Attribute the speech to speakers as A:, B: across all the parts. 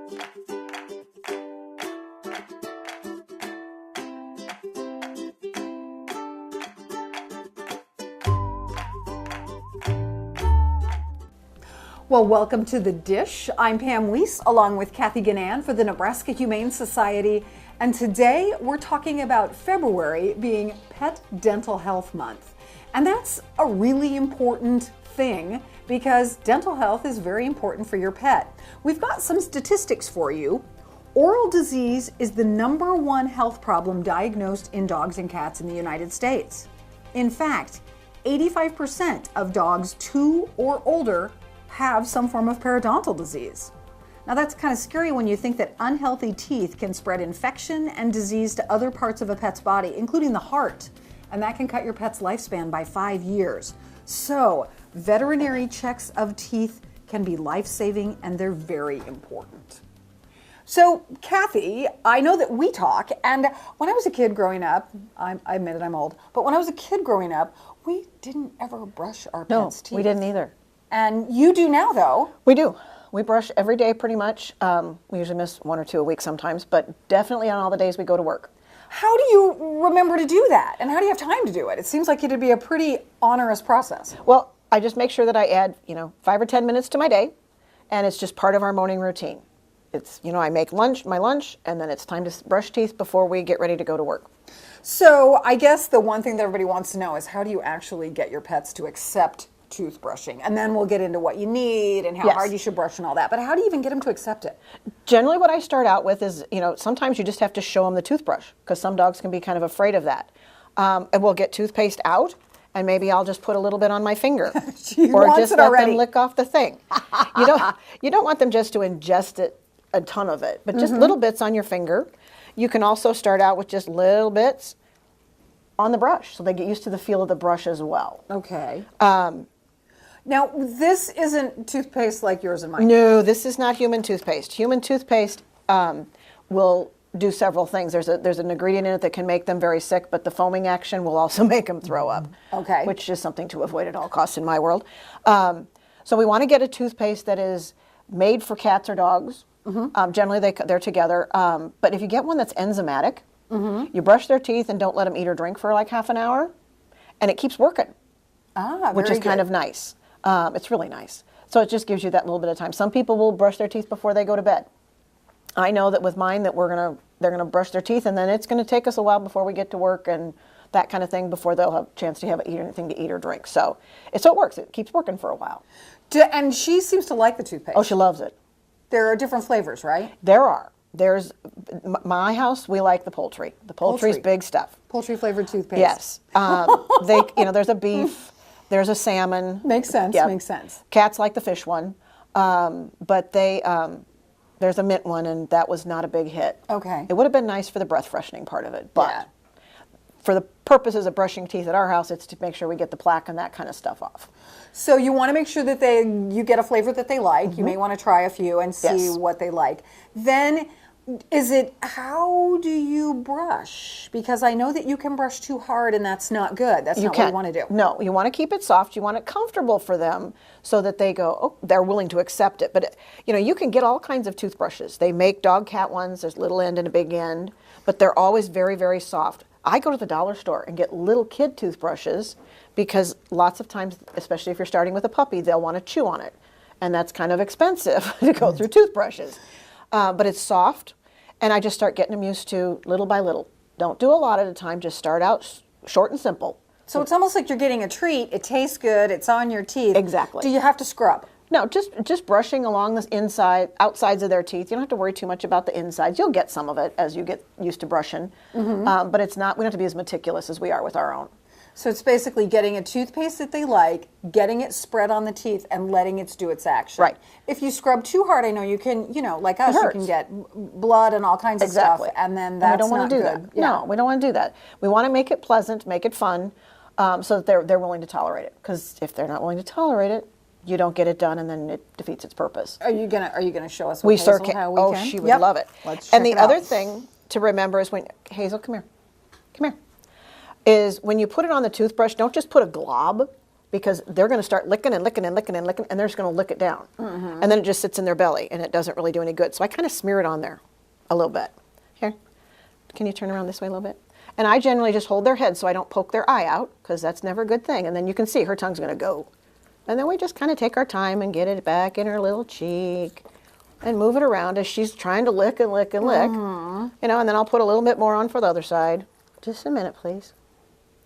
A: Well, welcome to the Dish. I'm Pam Weiss, along with Kathy Gannan for the Nebraska Humane Society. And today we're talking about February being Pet Dental Health Month. And that's a really important thing because dental health is very important for your pet. We've got some statistics for you. Oral disease is the #1 health problem diagnosed in dogs and cats in the United States. In fact, 85% of dogs 2 or older have some form of periodontal disease. Now that's kind of scary when you think that unhealthy teeth can spread infection and disease to other parts of a pet's body, including the heart, and that can cut your pet's lifespan by 5 years. So veterinary checks of teeth can be life-saving and they're very important. So Kathy, I know that we talk, and when I was a kid growing up, I admit it, I'm old, but when I was a kid growing up, we didn't ever brush our pets' teeth.
B: No, we didn't either.
A: And you do now, though.
B: We do. We brush every day pretty much. We usually miss 1 or 2 a week sometimes, but definitely on all the days we go to work.
A: How do you remember to do that? And how do you have time to do it? It seems like it'd be a pretty onerous process.
B: Well, I just make sure that I add, 5 or 10 minutes to my day, and it's just part of our morning routine. It's, I make my lunch, and then it's time to brush teeth before we get ready to go to work.
A: So I guess the one thing that everybody wants to know is how do you actually get your pets to accept toothbrushing? And then we'll get into what you need and how hard you should brush and all that. But how do you even get them to accept it?
B: Generally what I start out with is, sometimes you just have to show them the toothbrush because some dogs can be kind of afraid of that. And we'll get toothpaste out and maybe I'll just put a little bit on my finger or just let them lick off the thing. You don't want them just to ingest it, a ton of it, but just little bits on your finger. You can also start out with just little bits on the brush so they get used to the feel of the brush as well.
A: Okay. Now, this isn't toothpaste like yours and mine.
B: No, this is not human toothpaste. Human toothpaste will do several things. There's an ingredient in it that can make them very sick, but the foaming action will also make them throw up. Okay. Which is something to avoid at all costs in my world. So we want to get a toothpaste that is made for cats or dogs. Generally, they're together. But if you get one that's enzymatic, you brush their teeth and don't let them eat or drink for like half an hour, and it keeps working. Which is kind of nice. It's really nice. So it just gives you that little bit of time. Some people will brush their teeth before they go to bed. I know that with mine that they're gonna brush their teeth, and then it's gonna take us a while before we get to work and that kind of thing before they'll have a chance to have anything to eat or drink. So it works. It keeps working for a while.
A: And she seems to like the toothpaste.
B: Oh, she loves it.
A: There are different flavors, right?
B: There are. There's my house. We like the poultry. The poultry's big stuff.
A: Poultry flavored toothpaste.
B: Yes. There's a beef. There's a salmon.
A: Makes sense.
B: Yeah.
A: Makes sense.
B: Cats like the fish one, but there's a mint one, and that was not a big hit.
A: Okay.
B: It would have been nice for the breath freshening part of it, but for the purposes of brushing teeth at our house, it's to make sure we get the plaque and that kind of stuff off.
A: So you want to make sure that you get a flavor that they like. You may want to try a few and see what they like. Then, how do you brush? Because I know that you can brush too hard and that's not good. That's not what you want to do.
B: No, you want to keep it soft. You want it comfortable for them so that they go, oh, they're willing to accept it. But, you can get all kinds of toothbrushes. They make dog cat ones. There's little end and a big end, but they're always very, very soft. I go to the dollar store and get little kid toothbrushes because lots of times, especially if you're starting with a puppy, they'll want to chew on it. And that's kind of expensive to go through toothbrushes. But it's soft. And I just start getting them used to little by little. Don't do a lot at a time. Just start out short and simple.
A: So it's almost like you're getting a treat. It tastes good. It's on your teeth.
B: Exactly.
A: Do you have to scrub?
B: No, just brushing along the outsides of their teeth. You don't have to worry too much about the insides. You'll get some of it as you get used to brushing. But we don't have to be as meticulous as we are with our own.
A: So it's basically getting a toothpaste that they like, getting it spread on the teeth, and letting it do its action.
B: Right.
A: If you scrub too hard, I know you can, like us, you can get blood and all kinds of stuff, and then that's
B: we don't want to do that. Yeah. No, we don't want to do that. We want to make it pleasant, make it fun, so that they're willing to tolerate it. Because if they're not willing to tolerate it, you don't get it done, and then it defeats its purpose.
A: Are you gonna show us what Hazel, how we can?
B: She would love it.
A: Let's check
B: and the
A: it
B: other
A: out.
B: thing to remember is Hazel, come here, is when you put it on the toothbrush, don't just put a glob. because they're going to start licking and licking and licking and licking, and they're just going to lick it down. And then it just sits in their belly, and it doesn't really do any good. So I kind of smear it on there a little bit. Here, can you turn around this way a little bit? And I generally just hold their head so I don't poke their eye out, because that's never a good thing. And then you can see her tongue's going to go. And then we just kind of take our time and get it back in her little cheek and move it around as she's trying to lick and lick and lick. You know, and then I'll put a little bit more on for the other side. Just a minute, please.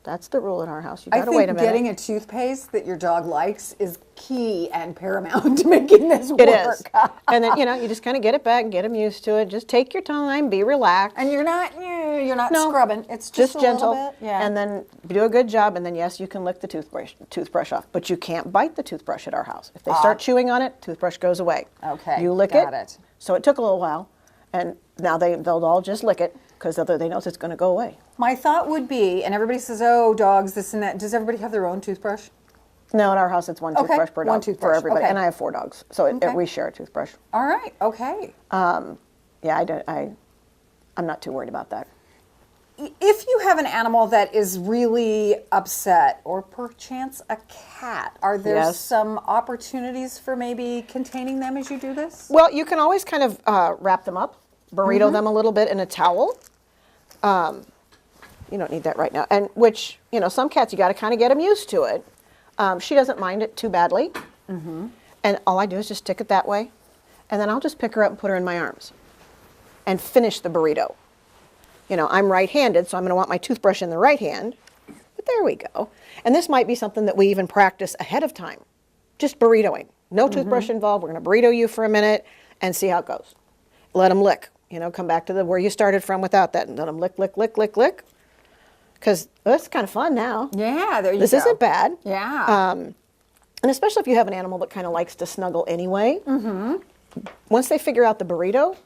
B: That's the rule in our house. You got to wait a minute.
A: Getting a toothpaste that your dog likes is key and paramount to making this work.
B: It is. And then, you know, you just kind of get it back and get them used to it. Just take your time, be relaxed.
A: And you're not scrubbing. It's just a
B: gentle.
A: little bit. Yeah.
B: And then do a good job. And then, yes, you can lick the toothbrush off. But you can't bite the toothbrush at our house. If they start chewing on it, toothbrush goes away.
A: Okay.
B: You lick
A: got it.
B: So it took a little while. And now they'll all just lick it, because they know it's going to go away.
A: My thought would be, and everybody says, oh, dogs, this and that. Does everybody have their own toothbrush?
B: No, at our house it's one toothbrush per dog.
A: One toothbrush
B: for everybody.
A: Okay.
B: And I have 4 dogs, so we share a toothbrush.
A: All right. Okay.
B: Yeah, I'm not too worried about that.
A: If you have an animal that is really upset, or perchance a cat, are there some opportunities for maybe containing them as you do this?
B: Well, you can always kind of wrap them up, burrito them a little bit in a towel. You don't need that right now. And which, you know, some cats, you got to kind of get them used to it. She doesn't mind it too badly. And all I do is just stick it that way. And then I'll just pick her up and put her in my arms and finish the burrito. You know, I'm right-handed, so I'm going to want my toothbrush in the right hand. But there we go. And this might be something that we even practice ahead of time. Just burritoing. No toothbrush involved. We're going to burrito you for a minute and see how it goes. Let them lick. You know, come back to where you started from without that, and let them lick, lick, lick, lick, lick. Because that's kind of fun now.
A: Yeah, there you go.
B: This isn't bad.
A: Yeah.
B: And especially if you have an animal that kind of likes to snuggle anyway. Once they figure out the burrito,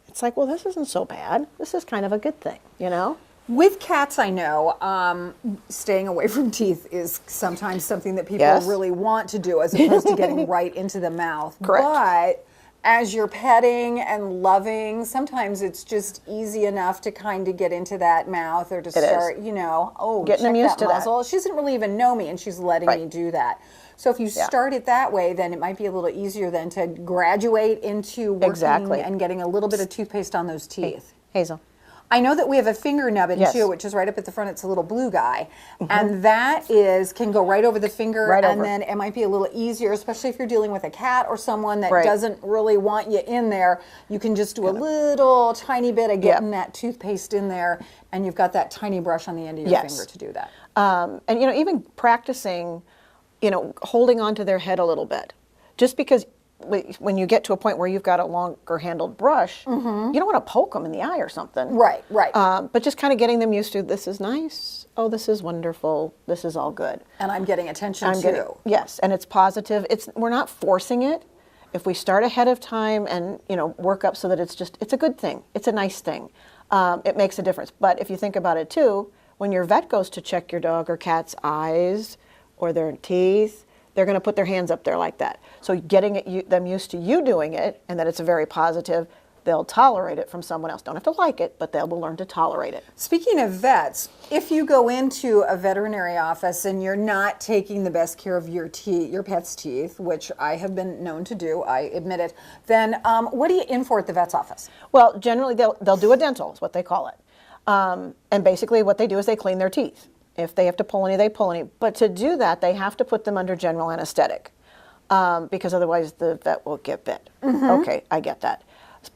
B: it's like, well, this isn't so bad. This is kind of a good thing, you know?
A: With cats, I know, staying away from teeth is sometimes something that people really want to do, as opposed to getting right into the mouth.
B: Correct.
A: But as you're petting and loving, sometimes it's just easy enough to kind of get into that mouth, or to start, you know,
B: getting them used to
A: muzzle. She doesn't really even know me, and she's letting me do that. So if you start it that way, then it might be a little easier then to graduate into working and getting a little bit of toothpaste on those teeth.
B: Hazel.
A: I know that we have a finger nubbin too, which is right up at the front. It's a little blue guy, and that can go right over the finger, and then it might be a little easier, especially if you're dealing with a cat or someone that doesn't really want you in there. You can just do a little tiny bit of getting that toothpaste in there, and you've got that tiny brush on the end of your finger to do that.
B: And you know, even practicing, you know, holding onto their head a little bit, just because when you get to a point where you've got a longer handled brush, you don't want to poke them in the eye or something.
A: Right.
B: But just kind of getting them used to, this is nice. Oh, this is wonderful. This is all good.
A: And I'm getting attention too.
B: Yes, and it's positive. We're not forcing it. If we start ahead of time and, you know, work up so that it's a good thing. It's a nice thing. It makes a difference. But if you think about it too, when your vet goes to check your dog or cat's eyes or their teeth, they're going to put their hands up there like that. So getting them used to you doing it, and that it's a very positive, they'll tolerate it from someone else. Don't have to like it, but they will learn to tolerate it.
A: Speaking of vets, if you go into a veterinary office and you're not taking the best care of your pet's teeth, which I have been known to do, I admit it, then what are you in for at the vet's office?
B: Well, generally they'll do a dental, is what they call it. And basically what they do is they clean their teeth. If they have to pull any, they pull any. But to do that, they have to put them under general anesthetic, because otherwise the vet will get bit. Okay, I get that.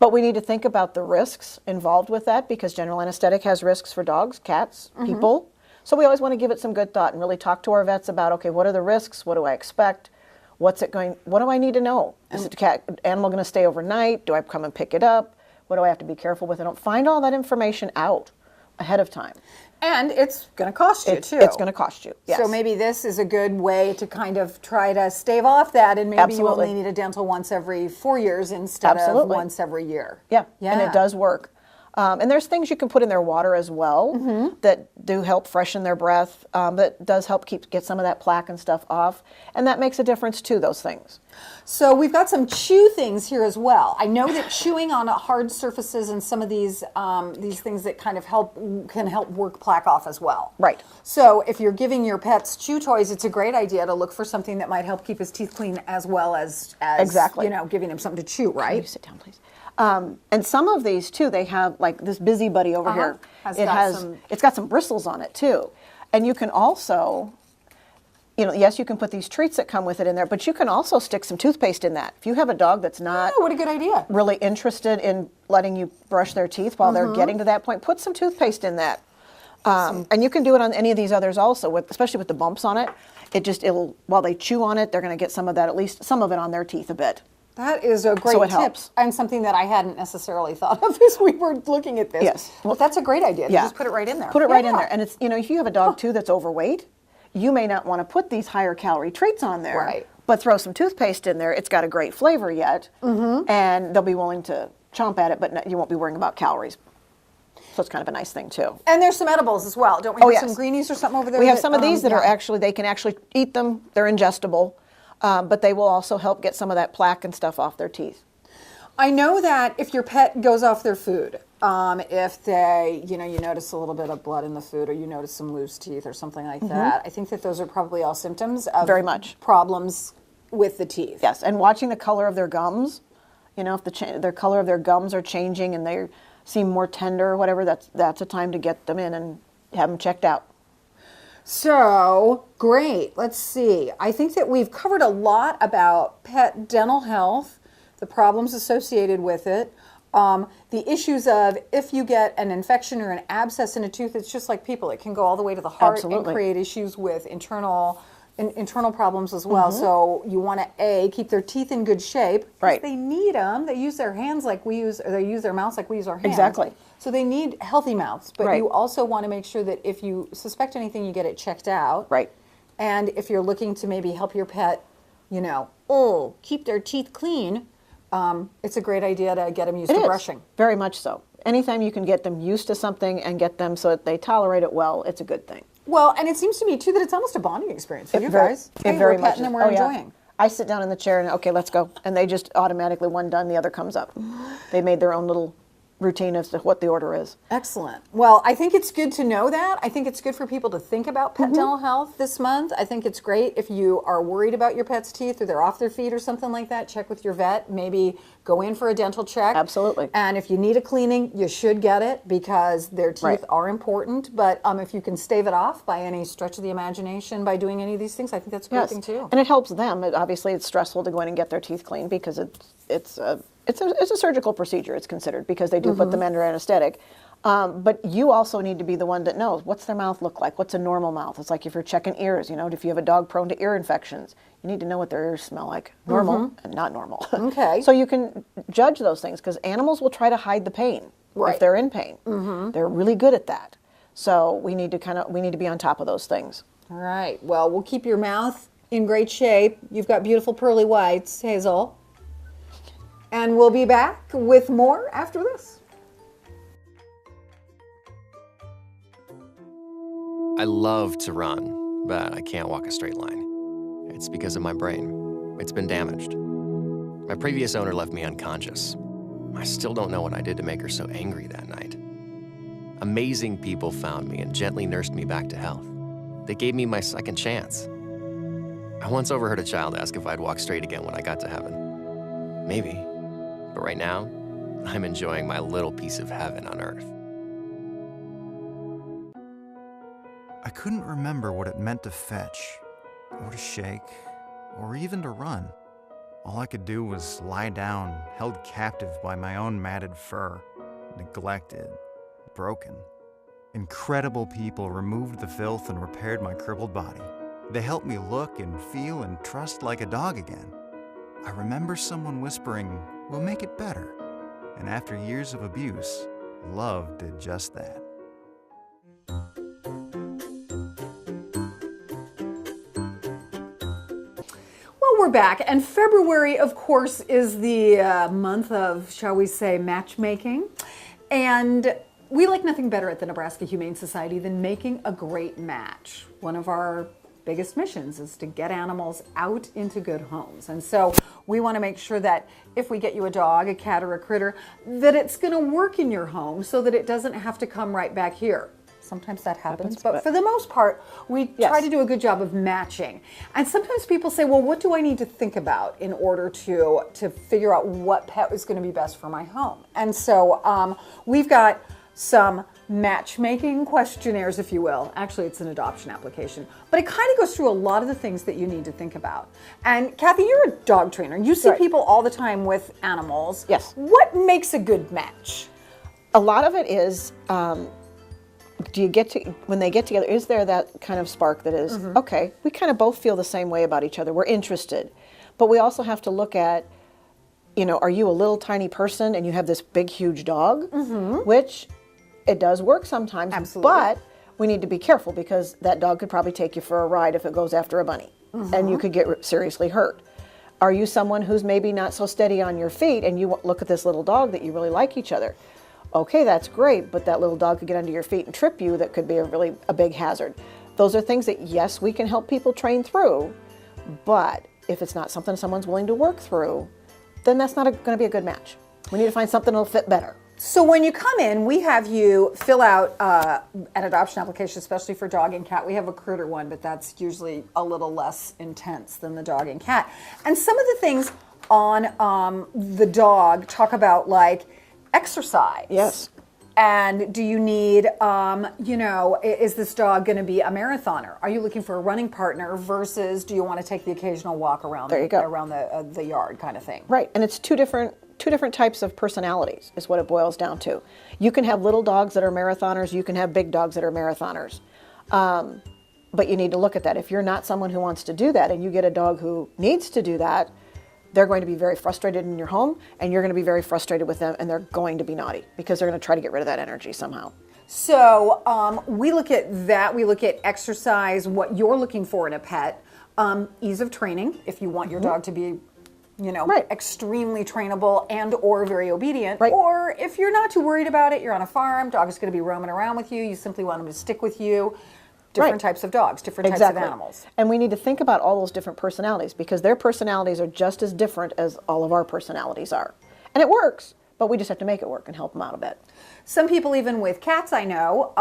B: But we need to think about the risks involved with that, because general anesthetic has risks for dogs, cats, people. So we always want to give it some good thought and really talk to our vets about, okay, what are the risks? What do I expect? What do I need to know? Is the animal going to stay overnight? Do I come and pick it up? What do I have to be careful with? And find all that information out ahead of time.
A: And it's going to cost you, too.
B: It's going to cost you, yes.
A: So maybe this is a good way to kind of try to stave off that, and maybe you only need a dental once every 4 years instead of once every year.
B: Yeah, and it does work. And there's things you can put in their water as well that do help freshen their breath, that does help get some of that plaque and stuff off. And that makes a difference too, those things.
A: So we've got some chew things here as well. I know that chewing on hard surfaces and some of these things that kind of can help work plaque off as well.
B: Right.
A: So if you're giving your pets chew toys, it's a great idea to look for something that might help keep his teeth clean as well as
B: exactly.
A: Giving him something to chew, right?
B: Can you sit down, please? And some of these too, they have like this busybody over here. It's got some bristles on it too. And you can also, yes, you can put these treats that come with it in there, but you can also stick some toothpaste in that. If you have a dog that's not
A: what a good idea.
B: Really interested in letting you brush their teeth while they're getting to that point, put some toothpaste in that. And you can do it on any of these others also, especially with the bumps on it. It'll while they chew on it, they're going to get some of that, at least some of it on their teeth a bit.
A: That is a great tip
B: helps.
A: And something that I hadn't necessarily thought of as we were looking at this.
B: Yes.
A: Well, that's a great idea. Just put it right in there.
B: Put it right in there. And it's, if you have a dog too that's overweight, you may not want to put these higher calorie treats on there.
A: Right.
B: But throw some toothpaste in there. It's got a great flavor yet. And they'll be willing to chomp at it, but you won't be worrying about calories. So it's kind of a nice thing too.
A: And there's some edibles as well. Don't we have some greenies or something over there?
B: We have some of these that are they can actually eat them. They're ingestible. But they will also help get some of that plaque and stuff off their teeth.
A: I know that if your pet goes off their food, if they, you notice a little bit of blood in the food or you notice some loose teeth or something like that, I think that those are probably all symptoms of
B: very much
A: problems with the teeth.
B: Yes, and watching the color of their gums, if the color of their gums are changing and they seem more tender or whatever, that's a time to get them in and have them checked out.
A: So, great. Let's see. I think that we've covered a lot about pet dental health, the problems associated with it, the issues of if you get an infection or an abscess in a tooth, it's just like people. It can go all the way to the heart and create issues with internal problems as well. So you want to keep their teeth in good shape.
B: Right.
A: They need them. They use their hands like we use, or they use their mouths like we use our hands.
B: Exactly.
A: So they need healthy mouths, but you also want to make sure that if you suspect anything, you get it checked out.
B: Right.
A: And if you're looking to maybe help your pet, keep their teeth clean, it's a great idea to get them used to brushing.
B: Very much so. Anytime you can get them used to something and get them so that they tolerate it well, it's a good thing.
A: Well, and it seems to me too that it's almost a bonding experience for you guys.
B: It very much
A: petting them, we're enjoying.
B: I sit down in the chair and okay, let's go, and they just automatically, one done, the other comes up. They made their own little routine as to what the order is.
A: Excellent. Well, I think it's good to know that. I think it's good for people to think about pet dental health this month. I think it's great if you are worried about your pet's teeth or they're off their feet or something like that, check with your vet. Maybe go in for a dental check.
B: Absolutely.
A: And if you need a cleaning, you should get it because their teeth are important. But if you can stave it off by any stretch of the imagination by doing any of these things, I think that's a great thing too.
B: And it helps them. Obviously, it's stressful to go in and get their teeth cleaned because it's a surgical procedure, it's considered, because they do put them under anesthetic. But you also need to be the one that knows what's their mouth look like, what's a normal mouth. It's like if you're checking ears, if you have a dog prone to ear infections, you need to know what their ears smell like, normal and not normal.
A: Okay.
B: So you can judge those things because animals will try to hide the pain if they're in pain. They're really good at that. So we need to be on top of those things.
A: All right. Well, we'll keep your mouth in great shape. You've got beautiful pearly whites, Hazel. And we'll be back with more after this.
C: I love to run, but I can't walk a straight line. It's because of my brain. It's been damaged. My previous owner left me unconscious. I still don't know what I did to make her so angry that night. Amazing people found me and gently nursed me back to health. They gave me my second chance. I once overheard a child ask if I'd walk straight again when I got to heaven. Maybe. But right now, I'm enjoying my little piece of heaven on earth.
D: I couldn't remember what it meant to fetch, or to shake, or even to run. All I could do was lie down, held captive by my own matted fur, neglected, broken. Incredible people removed the filth and repaired my crippled body. They helped me look and feel and trust like a dog again. I remember someone whispering, "We'll make it better." And after years of abuse, love did just that.
A: Well, we're back. And February, of course, is the month of, shall we say, matchmaking. And we like nothing better at the Nebraska Humane Society than making a great match. One of our biggest missions is to get animals out into good homes. And so we want to make sure that if we get you a dog, a cat, or a critter, that it's going to work in your home so that it doesn't have to come right back here. Sometimes that happens, but for the most part, we try to do a good job of matching. And sometimes people say, well, what do I need to think about in order to figure out what pet is going to be best for my home? And so we've got some matchmaking questionnaires, if you will. Actually, it's an adoption application, but it kind of goes through a lot of the things that you need to think about. And Kathy, you're a dog trainer. You see people all the time with animals.
B: Yes.
A: What makes a good match?
B: A lot of it is, do you get to, when they get together, is there that kind of spark that is, okay, we kind of both feel the same way about each other. We're interested. But we also have to look at, you know, are you a little tiny person and you have this big, huge dog? Which it does work sometimes.
A: Absolutely.
B: But we need to be careful because that dog could probably take you for a ride if it goes after a bunny. And you could get seriously hurt. Are you someone who's maybe not so steady on your feet and you look at this little dog that you really like each other? Okay, that's great, but that little dog could get under your feet and trip you. That could be a big hazard. Those are things that, yes, we can help people train through, but if it's not something someone's willing to work through, then that's not going to be a good match. We need to find something that'll fit better.
A: So when you come in, we have you fill out an adoption application, especially for dog and cat. We have a critter one, but that's usually a little less intense than the dog and cat. And some of the things on the dog talk about, like, exercise.
B: Yes.
A: And do you need, you know, is this dog going to be a marathoner? Are you looking for a running partner versus do you want to take the occasional walk around the yard kind of thing?
B: Right, and it's two different types of personalities is what it boils down to. You can have little dogs that are marathoners. You can have big dogs that are marathoners. But you need to look at that. If you're not someone who wants to do that and you get a dog who needs to do that, they're going to be very frustrated in your home, and you're going to be very frustrated with them, and they're going to be naughty because they're going to try to get rid of that energy somehow.
A: So we look at that. We look at exercise, what you're looking for in a pet, ease of training, if you want your dog to be, you know, extremely trainable and or very obedient. Or if you're not too worried about it, you're on a farm, dog is going to be roaming around with you, you simply want him to stick with you. Different types of dogs, different types of animals.
B: And we need to think about all those different personalities because their personalities are just as different as all of our personalities are. And it works, but we just have to make it work and help them out a bit.
A: Some people, even with cats I know,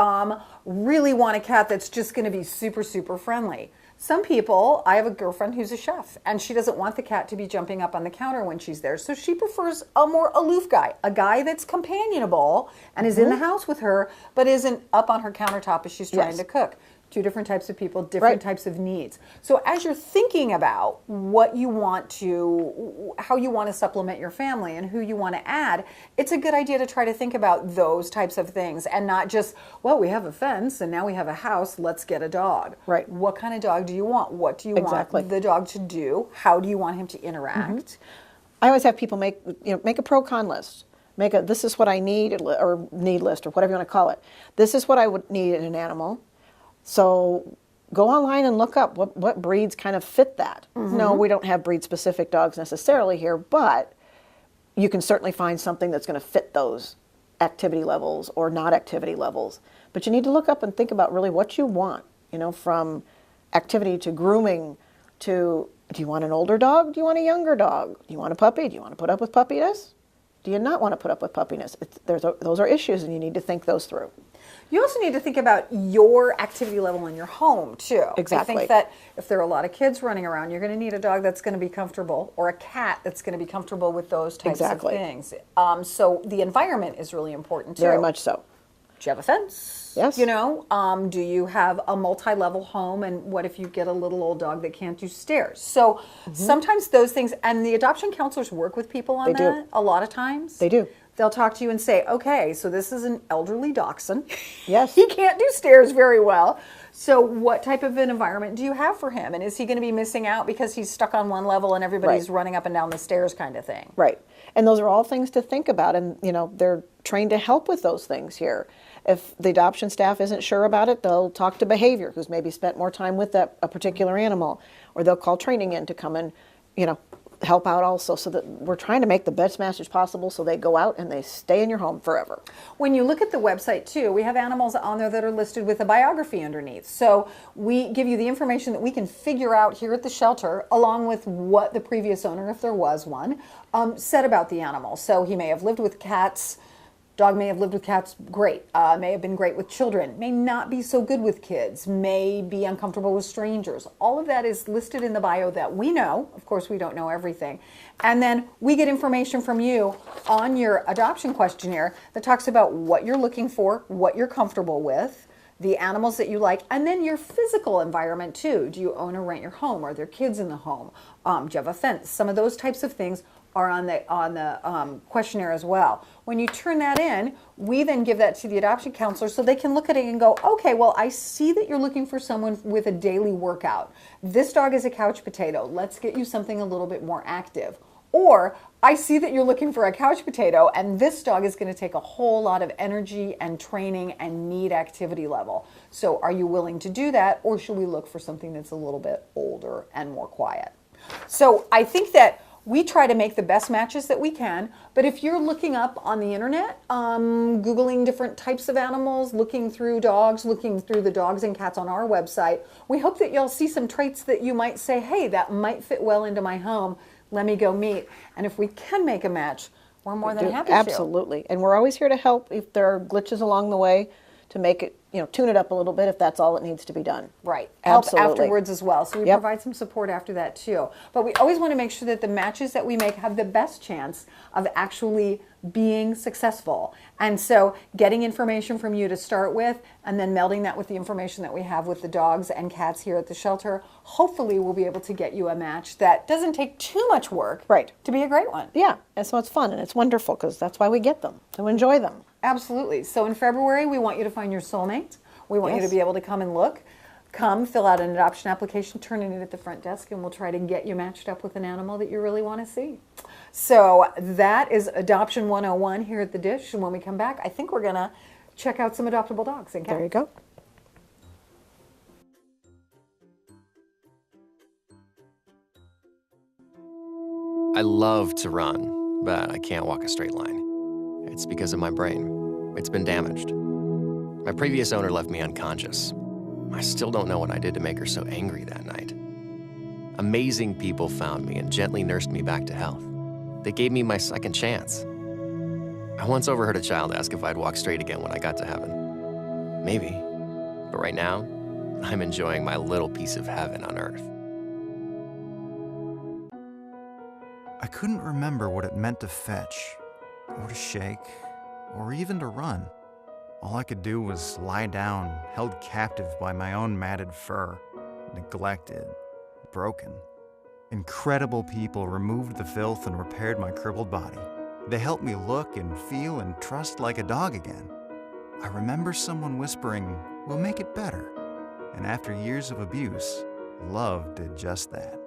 A: really want a cat that's just going to be super, super friendly. Some people, I have a girlfriend who's a chef, and she doesn't want the cat to be jumping up on the counter when she's there, so she prefers a more aloof guy, a guy that's companionable and is in the house with her, but isn't up on her countertop as she's trying to cook. Two different types of people, different types of needs. So as you're thinking about what you want to, how you want to supplement your family and who you want to add, it's a good idea to try to think about those types of things and not just, well, we have a fence and now we have a house, let's get a dog.
B: Right.
A: What kind of dog do you want? What do you want the dog to do? How do you want him to interact?
B: I always have people make a pro-con list. Make a, this is what I need, or need list, or whatever you want to call it. This is what I would need in an animal. So go online and look up what breeds kind of fit that. No, we don't have breed-specific dogs necessarily here, but you can certainly find something that's going to fit those activity levels or not activity levels. But you need to look up and think about really what you want, you know, from activity to grooming to, do you want an older dog? Do you want a younger dog? Do you want a puppy? Do you want to put up with puppiness? Do you not want to put up with puppiness? Those are issues, and you need to think those through.
A: You also need to think about your activity level in your home, too.
B: Exactly.
A: I think that if there are a lot of kids running around, you're going to need a dog that's going to be comfortable, or a cat that's going to be comfortable with those types of things. So the environment is really important, too.
B: Very much so.
A: Do you have a fence?
B: Yes.
A: You know, do you have a multi-level home? And what if you get a little old dog that can't do stairs? So sometimes those things, and the adoption counselors work with people on that a lot of times.
B: They do.
A: They'll talk to you and say, okay, so this is an elderly dachshund.
B: Yes.
A: He can't do stairs very well. So what type of an environment do you have for him? And is he going to be missing out because he's stuck on one level and everybody's running up and down the stairs kind of thing?
B: Right. And those are all things to think about. And, you know, they're trained to help with those things here. If the adoption staff isn't sure about it, they'll talk to behavior, who's maybe spent more time with a particular animal, or they'll call training in to come and, you know, help out also, so that we're trying to make the best matches possible so they go out and they stay in your home forever.
A: When you look at the website too, we have animals on there that are listed with a biography underneath. So we give you the information that we can figure out here at the shelter, along with what the previous owner, if there was one, said about the animal. So he may have lived with cats. Dog may have lived with cats, great. May have been great with children, may not be so good with kids, may be uncomfortable with strangers. All of that is listed in the bio that we know. Of course, we don't know everything. And then we get information from you on your adoption questionnaire that talks about what you're looking for, what you're comfortable with, the animals that you like, and then your physical environment too. Do you own or rent your home? Are there kids in the home? Do you have a fence? Some of those types of things are on the questionnaire as well. When you turn that in, we then give that to the adoption counselor so they can look at it and go, okay, well, I see that you're looking for someone with a daily workout. This dog is a couch potato. Let's get you something a little bit more active. Or I see that you're looking for a couch potato and this dog is going to take a whole lot of energy and training and need activity level. So are you willing to do that, or should we look for something that's a little bit older and more quiet? So I think that we try to make the best matches that we can, but if you're looking up on the internet, Googling different types of animals, looking through dogs, looking through the dogs and cats on our website, we hope that you'll see some traits that you might say, hey, that might fit well into my home. Let me go meet. And if we can make a match, we're more than happy to.
B: Absolutely. And we're always here to help if there are glitches along the way, to make it, tune it up a little bit if that's all that needs to be done.
A: Right. Help
B: Absolutely.
A: afterwards as well. So we provide some support after that too. But we always want to make sure that the matches that we make have the best chance of actually being successful. And so getting information from you to start with, and then melding that with the information that we have with the dogs and cats here at the shelter, hopefully we'll be able to get you a match that doesn't take too much work to be a great one.
B: Yeah, and so it's fun and it's wonderful because that's why we get them, to enjoy them.
A: Absolutely. So in February, we want you to find your soulmate. We want you to be able to come and look. Come, fill out an adoption application, turn it in at the front desk, and we'll try to get you matched up with an animal that you really want to see. So that is Adoption 101 here at the Dish. And when we come back, I think we're going to check out some adoptable dogs and cats.
B: There you go.
C: I love to run, but I can't walk a straight line. It's because of my brain. It's been damaged. My previous owner left me unconscious. I still don't know what I did to make her so angry that night. Amazing people found me and gently nursed me back to health. They gave me my second chance. I once overheard a child ask if I'd walk straight again when I got to heaven. Maybe, but right now, I'm enjoying my little piece of heaven on earth.
D: I couldn't remember what it meant to fetch, or to shake, or even to run. All I could do was lie down, held captive by my own matted fur, neglected, broken. Incredible people removed the filth and repaired my crippled body. They helped me look and feel and trust like a dog again. I remember someone whispering, "We'll make it better." And after years of abuse, love did just that.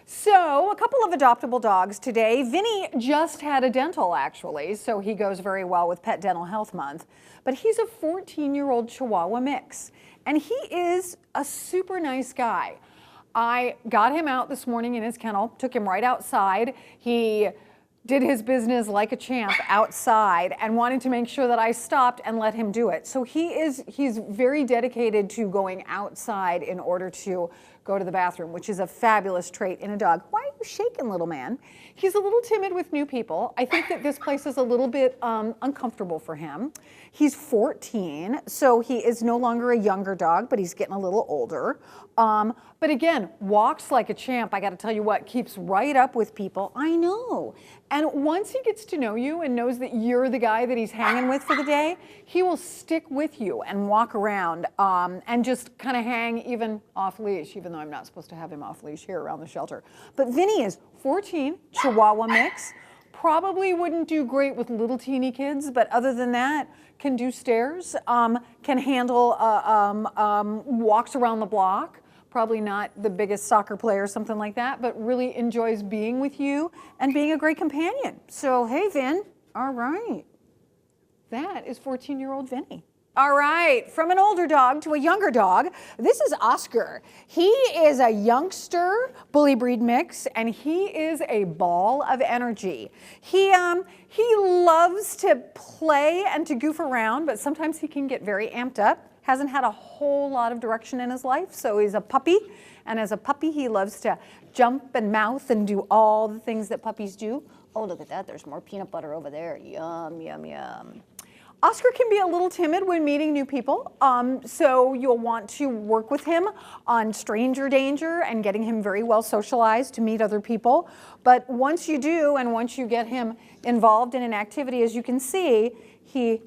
A: So, a couple of adoptable dogs today. Vinny just had a dental, actually, so he goes very well with Pet Dental Health Month. But he's a 14-year-old Chihuahua mix, and he is a super nice guy. I got him out this morning in his kennel, took him right outside. He did his business like a champ outside and wanted to make sure that I stopped and let him do it. So he's very dedicated to going outside in order to go to the bathroom, which is a fabulous trait in a dog. Why are you shaking, little man? He's a little timid with new people. I think that this place is a little bit uncomfortable for him. He's 14, so he is no longer a younger dog, but he's getting a little older. But again, walks like a champ. I got to tell you what, keeps right up with people. I know. And once he gets to know you and knows that you're the guy that he's hanging with for the day, he will stick with you and walk around and just kind of hang even off leash, even though I'm not supposed to have him off leash here around the shelter. But Vinny is 14, Chihuahua mix. Probably wouldn't do great with little teeny kids, but other than that, can do stairs, can handle walks around the block. Probably not the biggest soccer player or something like that, but really enjoys being with you and being a great companion. So, hey, Vin, all right. That is 14-year-old Vinny. All right, from an older dog to a younger dog, this is Oscar. He is a youngster bully breed mix, and he is a ball of energy. He loves to play and to goof around, but sometimes he can get very amped up. Hasn't had a whole lot of direction in his life, so he's a puppy. And as a puppy, he loves to jump and mouth and do all the things that puppies do. Oh, look at that, there's more peanut butter over there. Yum, yum, yum. Oscar can be a little timid when meeting new people, so you'll want to work with him on stranger danger and getting him very well socialized to meet other people. But once you do, and once you get him involved in an activity, as you can see, he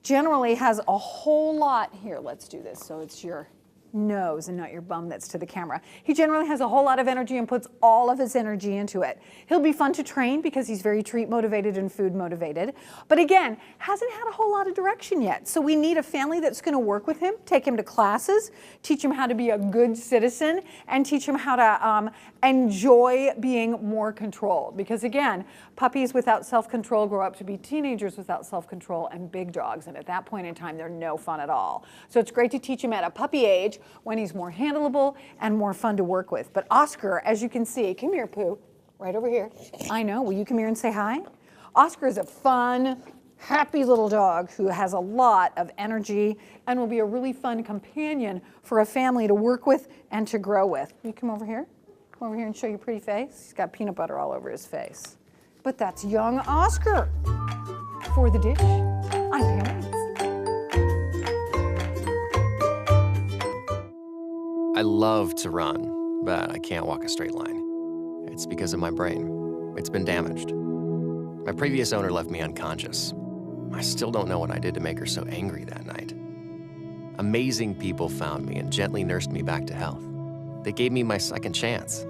A: generally has a whole lot. Here, let's do this so it's your nose and not your bum that's to the camera. He generally has a whole lot of energy and puts all of his energy into it. He'll be fun to train because he's very treat motivated and food motivated. But again, hasn't had a whole lot of direction yet. So we need a family that's going to work with him, take him to classes, teach him how to be a good citizen, and teach him how to enjoy being more controlled. Because again, puppies without self-control grow up to be teenagers without self-control and big dogs. And at that point in time, they're no fun at all. So it's great to teach him at a puppy age when he's more handleable and more fun to work with. But Oscar, as you can see, come here, Pooh, right over here. I know, will you come here and say hi? Oscar is a fun, happy little dog who has a lot of energy and will be a really fun companion for a family to work with and to grow with. Will you come over here? Come over here and show your pretty face. He's got peanut butter all over his face. But that's young Oscar. For The Dish, I'm Pam.
C: I love to run, but I can't walk a straight line. It's because of my brain. It's been damaged. My previous owner left me unconscious. I still don't know what I did to make her so angry that night. Amazing people found me and gently nursed me back to health. They gave me my second chance.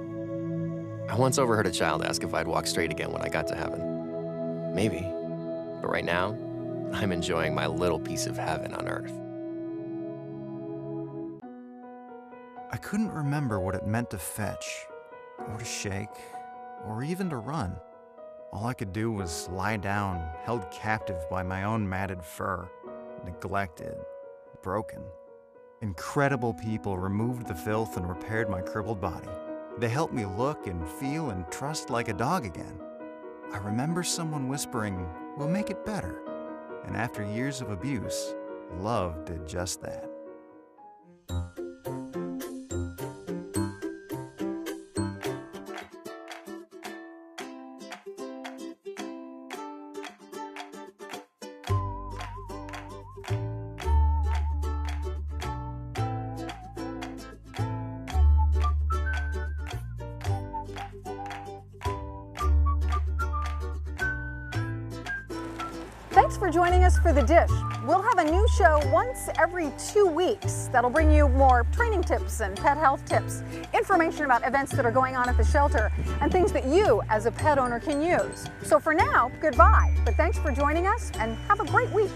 C: I once overheard a child ask if I'd walk straight again when I got to heaven. Maybe, but right now, I'm enjoying my little piece of heaven on earth.
D: I couldn't remember what it meant to fetch, or to shake, or even to run. All I could do was lie down, held captive by my own matted fur, neglected, broken. Incredible people removed the filth and repaired my crippled body. They helped me look and feel and trust like a dog again. I remember someone whispering, "We'll make it better." And after years of abuse, love did just that.
A: Thanks for joining us for The Dish. We'll have a new show once every 2 weeks that'll bring you more training tips and pet health tips, information about events that are going on at the shelter, and things that you as a pet owner can use. So for now, goodbye, but thanks for joining us and have a great week.